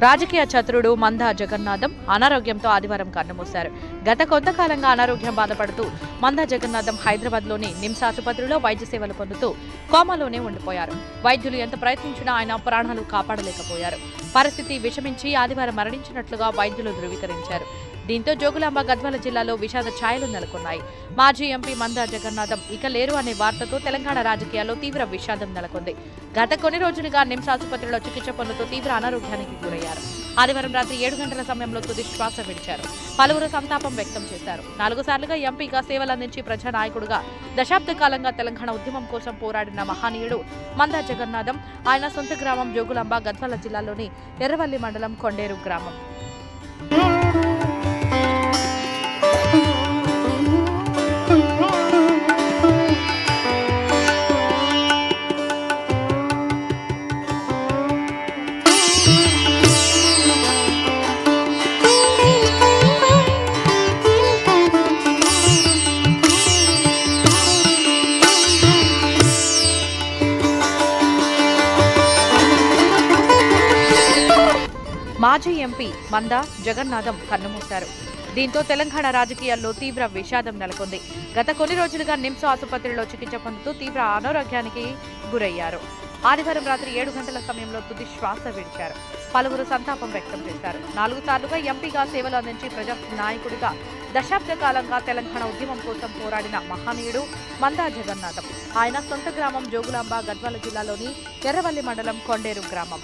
రాజకీయ చతురుడు మందా జగన్నాథం అనారోగ్యంతో ఆదివారం కన్నుమూశారు. గత కొంతకాలంగా అనారోగ్యం బాధపడుతూ మందా జగన్నాథం హైదరాబాద్లోని నిమ్స్ ఆసుపత్రిలో వైద్య సేవలు పొందుతూ కోమాలోనే ఉండిపోయారు. వైద్యులు ఎంత ప్రయత్నించినా ఆయన ప్రాణాలు కాపాడలేకపోయారు. పరిస్థితి విషమించి ఆదివారం మరణించినట్లుగా వైద్యులు ధృవీకరించారు. దీంతో జోగులాంబ గద్వాల జిల్లాలో విషాద ఛాయలు నెలకొన్నాయి. మాజీ ఎంపీ మందా జగన్నాథం ఇక లేరు అనే వార్తతో తెలంగాణ రాజకీయాల్లో తీవ్ర విషాదం నెలకొంది. గత కొన్ని రోజులుగా నిమ్స్ ఆసుపత్రిలో చికిత్స పొందుతూ తీవ్ర అనారోగ్యానికి గురయ్యారు. ఆదివారం రాత్రి 7 గంటల సమయంలో తుది శ్వాస విడిచారు. పలువురు సంతాపం వ్యక్తం చేశారు. 4 సార్లుగా ఎంపీగా సేవలందించి ప్రజానాయకుడుగా దశాబ్ద కాలంగా తెలంగాణ ఉద్యమం కోసం పోరాడిన మహనీయుడు మందా జగన్నాథం. ఆయన సొంత గ్రామం జోగులాంబ గద్వాల జిల్లాలోని ఎర్రవల్లి మండలం కొండేరు గ్రామం. మాజీ ఎంపీ మందా జగన్నాథం కన్నుమూశారు. దీంతో తెలంగాణ రాజకీయాల్లో తీవ్ర విషాదం నెలకొంది. గత కొన్ని రోజులుగా నిమ్స్ ఆసుపత్రిలో చికిత్స పొందుతూ తీవ్ర అనారోగ్యానికి గురయ్యారు. ఆదివారం రాత్రి 7 గంటల సమయంలో తుది శ్వాస విడిచారు. పలువురు సంతాపం వ్యక్తం చేశారు. 4 సార్లుగా ఎంపీగా సేవలు అందించి ప్రజా నాయకుడిగా దశాబ్ద కాలంగా తెలంగాణ ఉద్యమం కోసం పోరాడిన మహనీయుడు మందా జగన్నాథం. ఆయన సొంత గ్రామం జోగులాంబ గద్వాల జిల్లాలోని ఎర్రవల్లి మండలం కొండేరు గ్రామం.